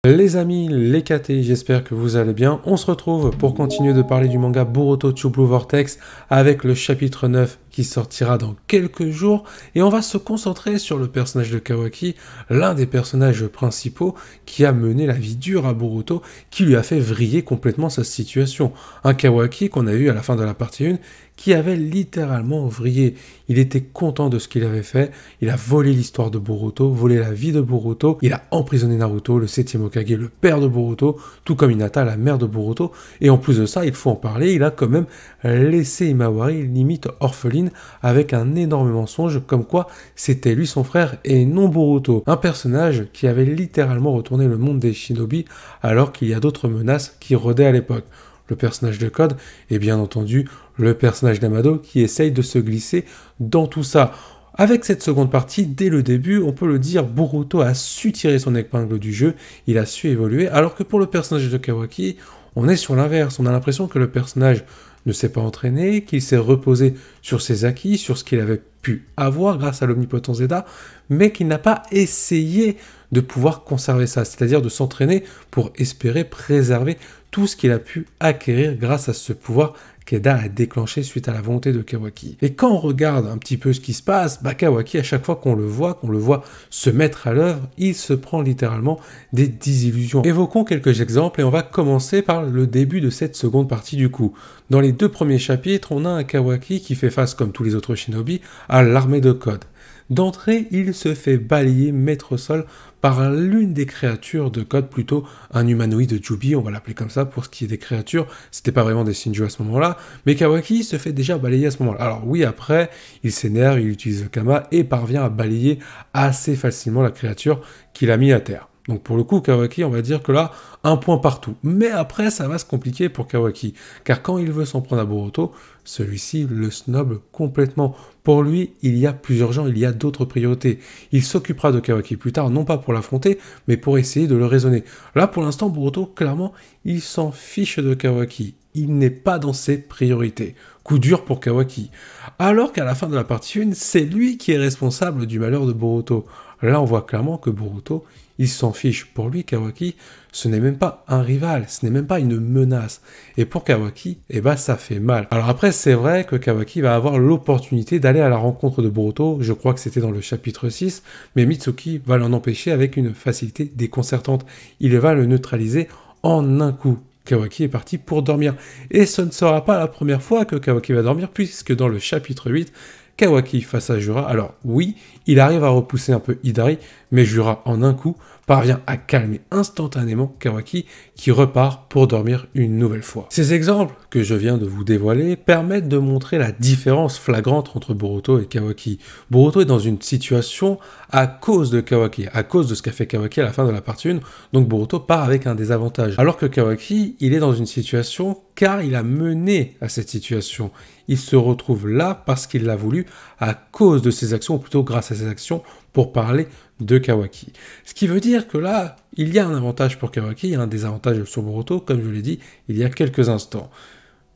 Les amis, les KT, j'espère que vous allez bien. On se retrouve pour continuer de parler du manga Boruto True Blue Vortex avec le chapitre 9 qui sortira dans quelques jours et on va se concentrer sur le personnage de Kawaki, l'un des personnages principaux qui a mené la vie dure à Boruto, qui lui a fait vriller complètement sa situation. Un Kawaki qu'on a vu à la fin de la partie 1 qui avait littéralement vrillé. Il était content de ce qu'il avait fait, il a volé l'histoire de Boruto, volé la vie de Boruto, il a emprisonné Naruto, le 7e Hokage, le père de Boruto, tout comme Hinata, la mère de Boruto, et en plus de ça, il faut en parler, il a quand même laissé Imawari limite orpheline avec un énorme mensonge comme quoi c'était lui son frère et non Boruto. Un personnage qui avait littéralement retourné le monde des shinobi alors qu'il y a d'autres menaces qui rôdaient à l'époque. Le personnage de Code et bien entendu le personnage d'Amado qui essaye de se glisser dans tout ça. Avec cette seconde partie, dès le début, on peut le dire, Boruto a su tirer son épingle du jeu, il a su évoluer, alors que pour le personnage de Kawaki, on est sur l'inverse. On a l'impression que le personnage ne s'est pas entraîné, qu'il s'est reposé sur ses acquis, sur ce qu'il avait pu avoir grâce à l'omnipotent Zeta, mais qu'il n'a pas essayé de pouvoir conserver ça, c'est-à-dire de s'entraîner pour espérer préserver tout ce qu'il a pu acquérir grâce à ce pouvoir qu'Eda a déclenché suite à la volonté de Kawaki. Et quand on regarde un petit peu ce qui se passe, Kawaki, à chaque fois qu'on le voit se mettre à l'œuvre, il se prend littéralement des désillusions. Évoquons quelques exemples et on va commencer par le début de cette seconde partie du coup. Dans les 2 premiers chapitres, on a un Kawaki qui fait face, comme tous les autres shinobi, à l'armée de Code. D'entrée, il se fait balayer maître au sol par l'une des créatures de Code, plutôt un humanoïde Jubi, on va l'appeler comme ça pour ce qui est des créatures, c'était pas vraiment des Shinju à ce moment-là, mais Kawaki se fait déjà balayer à ce moment-là. Alors oui, après, il s'énerve, il utilise le Kama et parvient à balayer assez facilement la créature qu'il a mis à terre. Donc pour le coup, Kawaki, on va dire que là, un point partout. Mais après, ça va se compliquer pour Kawaki, car quand il veut s'en prendre à Boruto, celui-ci le snob complètement. Pour lui, il y a plusieurs gens, il y a d'autres priorités. Il s'occupera de Kawaki plus tard, non pas pour l'affronter, mais pour essayer de le raisonner. Là, pour l'instant, Boruto, clairement, il s'en fiche de Kawaki. Il n'est pas dans ses priorités. Coup dur pour Kawaki. Alors qu'à la fin de la partie 1, c'est lui qui est responsable du malheur de Boruto. Là, on voit clairement que Boruto, il s'en fiche. Pour lui, Kawaki, ce n'est même pas un rival, ce n'est même pas une menace. Et pour Kawaki, ça fait mal. Alors après, c'est vrai que Kawaki va avoir l'opportunité d'aller à la rencontre de Boruto, je crois que c'était dans le chapitre 6, mais Mitsuki va l'en empêcher avec une facilité déconcertante. Il va le neutraliser en un coup. Kawaki est parti pour dormir. Et ce ne sera pas la première fois que Kawaki va dormir, puisque dans le chapitre 8, Kawaki face à Jura, alors oui, il arrive à repousser un peu Hidari, mais Jura en un coup parvient à calmer instantanément Kawaki qui repart pour dormir une nouvelle fois. Ces exemples que je viens de vous dévoiler permettent de montrer la différence flagrante entre Boruto et Kawaki. Boruto est dans une situation à cause de Kawaki, à cause de ce qu'a fait Kawaki à la fin de la partie 1, donc Boruto part avec un désavantage. Alors que Kawaki, il est dans une situation car il a mené à cette situation. Il se retrouve là parce qu'il l'a voulu à cause de ses actions, ou plutôt grâce à ses actions, pour parler de Kawaki. Ce qui veut dire que là, il y a un avantage pour Kawaki, il y a un désavantage sur Boruto, comme je l'ai dit il y a quelques instants.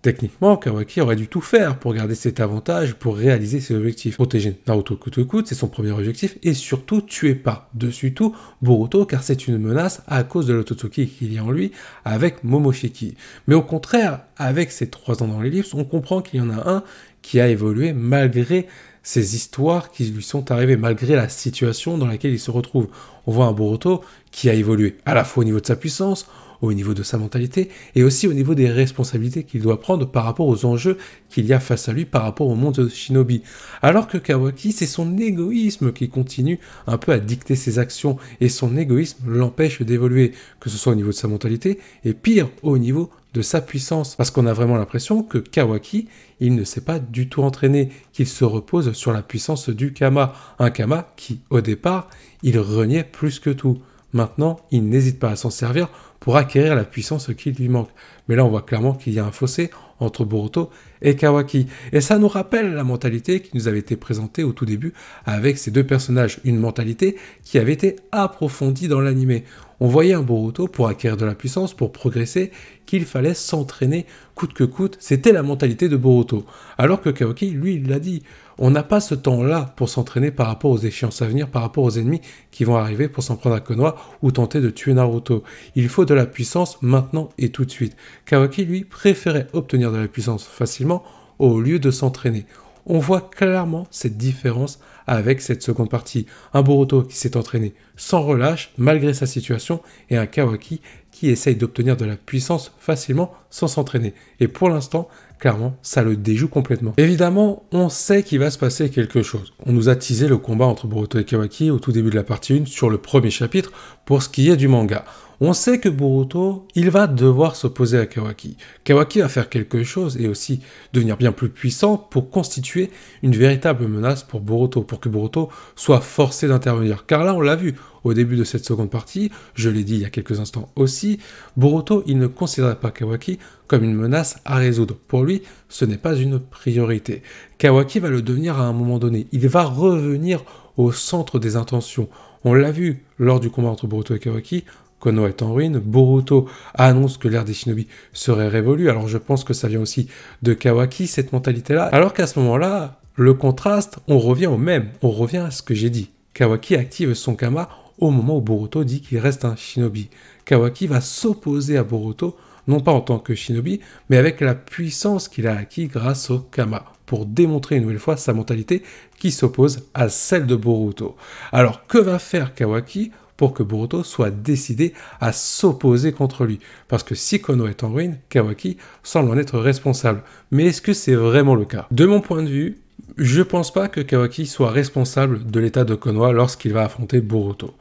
Techniquement, Kawaki aurait dû tout faire pour garder cet avantage, pour réaliser ses objectifs. Protéger Naruto coûte que coûte, c'est son premier objectif, et surtout tuer par-dessus tout Boruto, car c'est une menace à cause de l'Ototsuki qu'il y a en lui avec Momoshiki. Mais au contraire, avec ces 3 ans dans l'ellipse, on comprend qu'il y en a un qui a évolué malgré ces histoires qui lui sont arrivées, malgré la situation dans laquelle il se retrouve. On voit un Boruto qui a évolué à la fois au niveau de sa puissance, au niveau de sa mentalité, et aussi au niveau des responsabilités qu'il doit prendre par rapport aux enjeux qu'il y a face à lui par rapport au monde de Shinobi. Alors que Kawaki, c'est son égoïsme qui continue un peu à dicter ses actions, et son égoïsme l'empêche d'évoluer, que ce soit au niveau de sa mentalité, et pire, au niveau de sa puissance. Parce qu'on a vraiment l'impression que Kawaki, il ne s'est pas du tout entraîné, qu'il se repose sur la puissance du Kama. Un Kama qui, au départ, il reniait plus que tout. Maintenant, il n'hésite pas à s'en servir pour acquérir la puissance qui lui manque. Mais là, on voit clairement qu'il y a un fossé entre Boruto et Kawaki. Et ça nous rappelle la mentalité qui nous avait été présentée au tout début avec ces deux personnages, une mentalité qui avait été approfondie dans l'anime. On voyait un Boruto pour acquérir de la puissance, pour progresser, qu'il fallait s'entraîner coûte que coûte. C'était la mentalité de Boruto. Alors que Kawaki, lui, il l'a dit. On n'a pas ce temps-là pour s'entraîner par rapport aux échéances à venir, par rapport aux ennemis qui vont arriver pour s'en prendre à Konoha ou tenter de tuer Naruto. Il faut de la puissance maintenant et tout de suite. Kawaki, lui, préférait obtenir de la puissance facilement au lieu de s'entraîner. On voit clairement cette différence avec cette seconde partie. Un Boruto qui s'est entraîné sans relâche, malgré sa situation, et un Kawaki qui essaye d'obtenir de la puissance facilement sans s'entraîner. Et pour l'instant, clairement, ça le déjoue complètement. Évidemment, on sait qu'il va se passer quelque chose. On nous a teasé le combat entre Boruto et Kawaki au tout début de la partie 1 sur le premier chapitre pour ce qui est du manga. On sait que Boruto, il va devoir s'opposer à Kawaki. Kawaki va faire quelque chose et aussi devenir bien plus puissant pour constituer une véritable menace pour Boruto, pour que Boruto soit forcé d'intervenir. Car là, on l'a vu au début de cette seconde partie, je l'ai dit il y a quelques instants aussi, Boruto, il ne considérait pas Kawaki comme une menace à résoudre. Pour lui, ce n'est pas une priorité. Kawaki va le devenir à un moment donné. Il va revenir au centre des intentions. On l'a vu lors du combat entre Boruto et Kawaki. Konoha est en ruine, Boruto annonce que l'ère des shinobi serait révolue, alors je pense que ça vient aussi de Kawaki, cette mentalité-là, alors qu'à ce moment-là, le contraste, on revient au même, on revient à ce que j'ai dit. Kawaki active son Kama au moment où Boruto dit qu'il reste un shinobi. Kawaki va s'opposer à Boruto, non pas en tant que shinobi, mais avec la puissance qu'il a acquis grâce au Kama, pour démontrer une nouvelle fois sa mentalité qui s'oppose à celle de Boruto. Alors, que va faire Kawaki pour que Boruto soit décidé à s'opposer contre lui? Parce que si Konoha est en ruine, Kawaki semble en être responsable. Mais est-ce que c'est vraiment le cas? De mon point de vue, je pense pas que Kawaki soit responsable de l'état de Konoha lorsqu'il va affronter Boruto.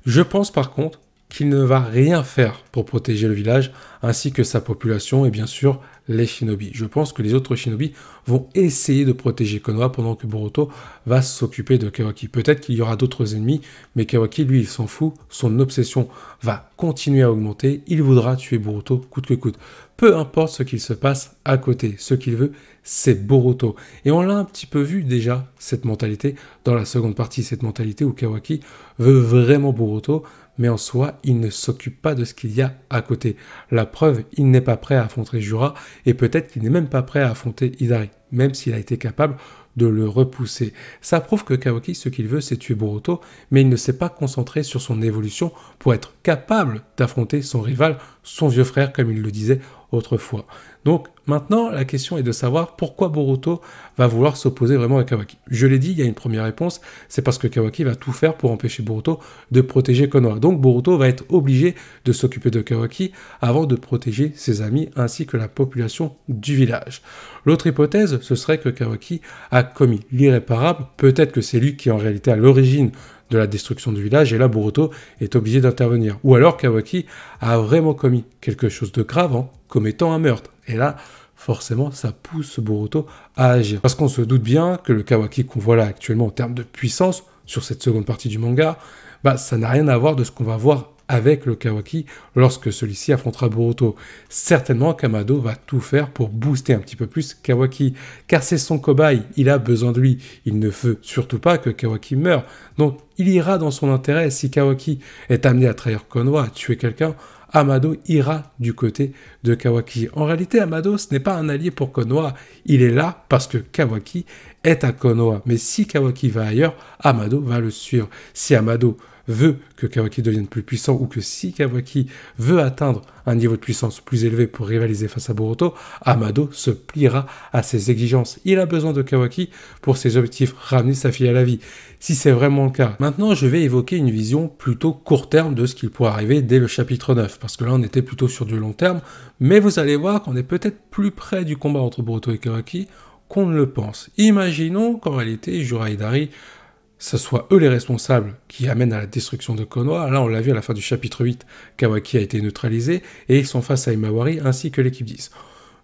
Je pense par contre qu'il ne va rien faire pour protéger le village, ainsi que sa population et bien sûr les shinobi. Je pense que les autres shinobi vont essayer de protéger Konoha pendant que Boruto va s'occuper de Kawaki. Peut-être qu'il y aura d'autres ennemis, mais Kawaki, lui, il s'en fout. Son obsession va continuer à augmenter. Il voudra tuer Boruto coûte que coûte. Peu importe ce qu'il se passe à côté, ce qu'il veut, c'est Boruto. Et on l'a un petit peu vu déjà, cette mentalité, dans la seconde partie, cette mentalité où Kawaki veut vraiment Boruto, mais en soi, il ne s'occupe pas de ce qu'il y a à côté. La preuve, il n'est pas prêt à affronter Jura, et peut-être qu'il n'est même pas prêt à affronter Hidari, même s'il a été capable de le repousser. Ça prouve que Kawaki, ce qu'il veut, c'est tuer Boruto, mais il ne s'est pas concentré sur son évolution pour être capable d'affronter son rival, son vieux frère, comme il le disait autrefois. Donc maintenant, la question est de savoir pourquoi Boruto va vouloir s'opposer vraiment à Kawaki. Je l'ai dit, il y a une première réponse, c'est parce que Kawaki va tout faire pour empêcher Boruto de protéger Konoha. Donc Boruto va être obligé de s'occuper de Kawaki avant de protéger ses amis ainsi que la population du village. L'autre hypothèse, ce serait que Kawaki a commis l'irréparable, peut-être que c'est lui qui est en réalité à l'origine de la destruction du village, et là Boruto est obligé d'intervenir. Ou alors Kawaki a vraiment commis quelque chose de grave en commettant un meurtre. Et là, forcément, ça pousse Boruto à agir. Parce qu'on se doute bien que le Kawaki qu'on voit là actuellement en termes de puissance, sur cette seconde partie du manga, ça n'a rien à voir de ce qu'on va voir avec le Kawaki lorsque celui-ci affrontera Boruto. Certainement, Kamado va tout faire pour booster un petit peu plus Kawaki, car c'est son cobaye, il a besoin de lui. Il ne veut surtout pas que Kawaki meure. Donc, il ira dans son intérêt. Si Kawaki est amené à trahir Konoha, à tuer quelqu'un, Amado ira du côté de Kawaki. En réalité, Amado, ce n'est pas un allié pour Konoha. Il est là parce que Kawaki est à Konoha. Mais si Kawaki va ailleurs, Amado va le suivre. Si Amado veut que Kawaki devienne plus puissant ou que si Kawaki veut atteindre un niveau de puissance plus élevé pour rivaliser face à Boruto, Amado se pliera à ses exigences. Il a besoin de Kawaki pour ses objectifs, ramener sa fille à la vie, si c'est vraiment le cas. Maintenant, je vais évoquer une vision plutôt court terme de ce qu'il pourrait arriver dès le chapitre 9, parce que là, on était plutôt sur du long terme, mais vous allez voir qu'on est peut-être plus près du combat entre Boruto et Kawaki qu'on ne le pense. Imaginons qu'en réalité, Jura et Hidari, ce soit eux les responsables qui amènent à la destruction de Konoha. Là, on l'a vu à la fin du chapitre 8, Kawaki a été neutralisé et ils sont face à Imawari ainsi que l'équipe 10.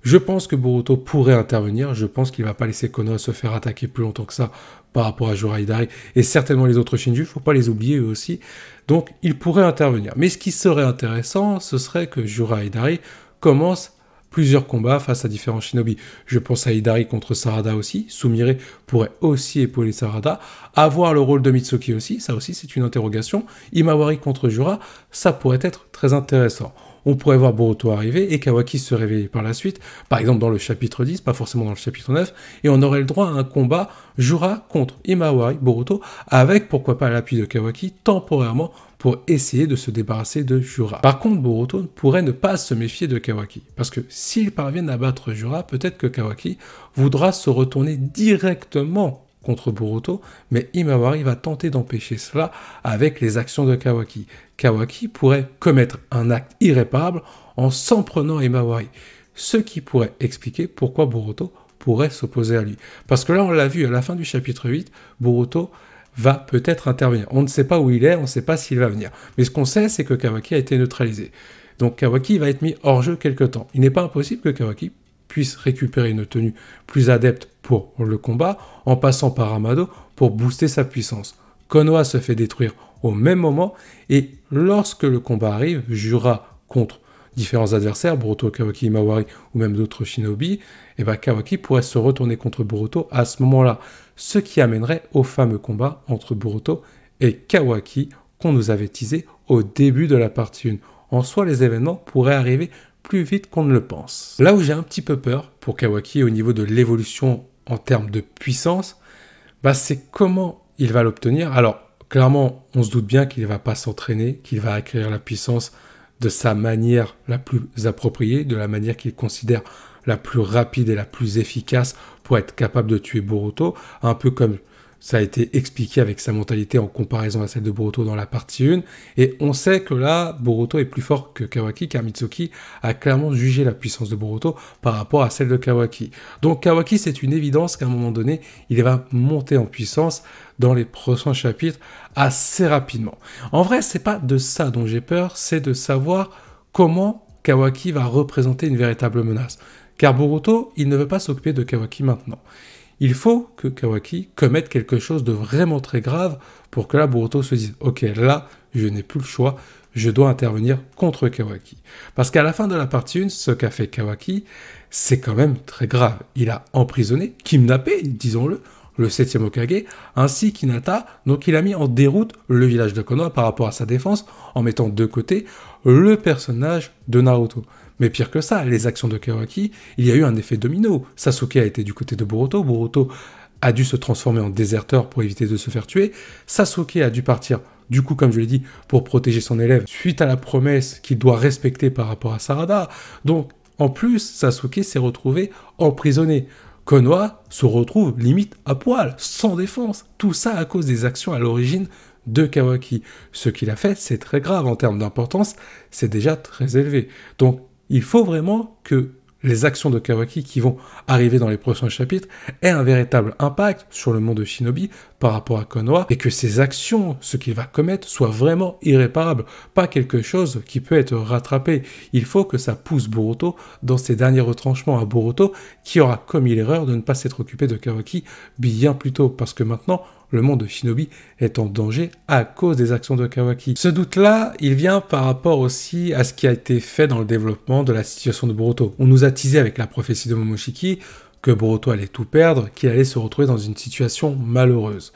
Je pense que Boruto pourrait intervenir, je pense qu'il ne va pas laisser Konoha se faire attaquer plus longtemps que ça par rapport à Jura Hidari et certainement les autres Shinju, il ne faut pas les oublier eux aussi. Donc, il pourrait intervenir. Mais ce qui serait intéressant, ce serait que Jura Hidari commence plusieurs combats face à différents shinobi. Je pense à Hidari contre Sarada aussi, Sumire pourrait aussi épauler Sarada, avoir le rôle de Mitsuki aussi, ça aussi c'est une interrogation, Imawari contre Jura, ça pourrait être très intéressant. On pourrait voir Boruto arriver et Kawaki se réveiller par la suite, par exemple dans le chapitre 10, pas forcément dans le chapitre 9, et on aurait le droit à un combat Jura contre Imawari, Boruto, avec pourquoi pas l'appui de Kawaki temporairement pour essayer de se débarrasser de Jura. Par contre, Boruto pourrait ne pas se méfier de Kawaki, parce que s'ils parviennent à battre Jura, peut-être que Kawaki voudra se retourner directement contre Boruto, mais Imawari va tenter d'empêcher cela avec les actions de Kawaki. Kawaki pourrait commettre un acte irréparable en s'en prenant à Imawari, ce qui pourrait expliquer pourquoi Boruto pourrait s'opposer à lui. Parce que là, on l'a vu à la fin du chapitre 8, Boruto va peut-être intervenir. On ne sait pas où il est, on ne sait pas s'il va venir. Mais ce qu'on sait, c'est que Kawaki a été neutralisé. Donc Kawaki va être mis hors jeu quelque temps. Il n'est pas impossible que Kawaki puisse récupérer une tenue plus adepte pour le combat en passant par Amado pour booster sa puissance. Konoha se fait détruire au même moment et lorsque le combat arrive, Jura contre différents adversaires, Boruto, Kawaki, Imawari ou même d'autres shinobi, et Kawaki pourrait se retourner contre Boruto à ce moment-là, ce qui amènerait au fameux combat entre Boruto et Kawaki qu'on nous avait teasé au début de la partie 1. En soi, les événements pourraient arriver plus vite qu'on ne le pense. Là où j'ai un petit peu peur pour Kawaki au niveau de l'évolution en termes de puissance, c'est comment il va l'obtenir. Alors, clairement, on se doute bien qu'il ne va pas s'entraîner, qu'il va acquérir la puissance de sa manière la plus appropriée, de la manière qu'il considère la plus rapide et la plus efficace pour être capable de tuer Boruto, un peu comme ça a été expliqué avec sa mentalité en comparaison à celle de Boruto dans la partie 1. Et on sait que là, Boruto est plus fort que Kawaki, car Mitsuki a clairement jugé la puissance de Boruto par rapport à celle de Kawaki. Donc Kawaki, c'est une évidence qu'à un moment donné, il va monter en puissance dans les prochains chapitres assez rapidement. En vrai, c'est pas de ça dont j'ai peur, c'est de savoir comment Kawaki va représenter une véritable menace. Car Boruto, il ne veut pas s'occuper de Kawaki maintenant. Il faut que Kawaki commette quelque chose de vraiment très grave pour que là, Boruto se dise « Ok, là, je n'ai plus le choix, je dois intervenir contre Kawaki. » Parce qu'à la fin de la partie 1, ce qu'a fait Kawaki, c'est quand même très grave. Il a emprisonné, kidnappé, disons-le, le 7e Hokage, ainsi qu'Hinata, donc il a mis en déroute le village de Konoha par rapport à sa défense, en mettant de côté le personnage de Naruto. Mais pire que ça, les actions de Kawaki, il y a eu un effet domino. Sasuke a été du côté de Boruto, Boruto a dû se transformer en déserteur pour éviter de se faire tuer, Sasuke a dû partir, du coup, comme je l'ai dit, pour protéger son élève, suite à la promesse qu'il doit respecter par rapport à Sarada. Donc, en plus, Sasuke s'est retrouvé emprisonné. Konoha se retrouve limite à poil, sans défense. Tout ça à cause des actions à l'origine de Kawaki. Ce qu'il a fait, c'est très grave en termes d'importance, c'est déjà très élevé. Donc, il faut vraiment que les actions de Kawaki qui vont arriver dans les prochains chapitres aient un véritable impact sur le monde de Shinobi par rapport à Konoha et que ces actions, ce qu'il va commettre, soient vraiment irréparables, pas quelque chose qui peut être rattrapé. Il faut que ça pousse Boruto dans ses derniers retranchements à Boruto qui aura commis l'erreur de ne pas s'être occupé de Kawaki bien plus tôt parce que maintenant, le monde de Shinobi est en danger à cause des actions de Kawaki. Ce doute-là, il vient par rapport aussi à ce qui a été fait dans le développement de la situation de Boruto. On nous a teasé avec la prophétie de Momoshiki que Boruto allait tout perdre, qu'il allait se retrouver dans une situation malheureuse.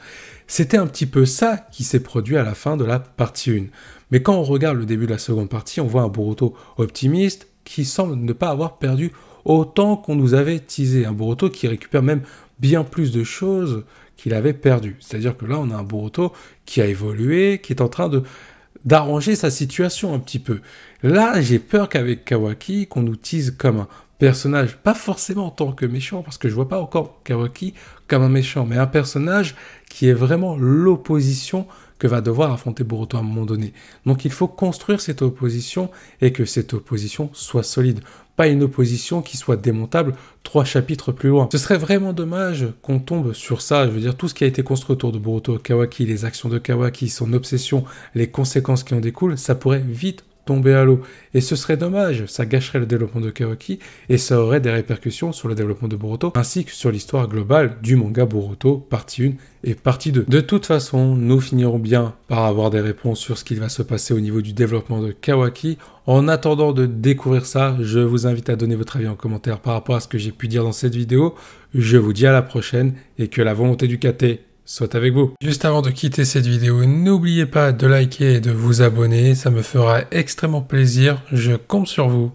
C'était un petit peu ça qui s'est produit à la fin de la partie 1. Mais quand on regarde le début de la seconde partie, on voit un Boruto optimiste qui semble ne pas avoir perdu autant qu'on nous avait teasé. Un Boruto qui récupère même bien plus de choses qu'il avait perdu. C'est-à-dire que là, on a un Boruto qui a évolué, qui est en train d'arranger sa situation un petit peu. Là, j'ai peur qu'avec Kawaki, qu'on nous tease comme un personnage, pas forcément en tant que méchant, parce que je vois pas encore Kawaki comme un méchant, mais un personnage qui est vraiment l'opposition que va devoir affronter Boruto à un moment donné. Donc il faut construire cette opposition et que cette opposition soit solide. Pas une opposition qui soit démontable 3 chapitres plus loin. Ce serait vraiment dommage qu'on tombe sur ça. Je veux dire, tout ce qui a été construit autour de Boruto Kawaki, les actions de Kawaki, son obsession, les conséquences qui en découlent, ça pourrait vite tomber à l'eau. Et ce serait dommage, ça gâcherait le développement de Kawaki et ça aurait des répercussions sur le développement de Boruto ainsi que sur l'histoire globale du manga Boruto, partie 1 et partie 2. De toute façon, nous finirons bien par avoir des réponses sur ce qu'il va se passer au niveau du développement de Kawaki. En attendant de découvrir ça, je vous invite à donner votre avis en commentaire par rapport à ce que j'ai pu dire dans cette vidéo. Je vous dis à la prochaine et que la volonté du KT soit avec vous. Juste avant de quitter cette vidéo, n'oubliez pas de liker et de vous abonner, ça me fera extrêmement plaisir, je compte sur vous.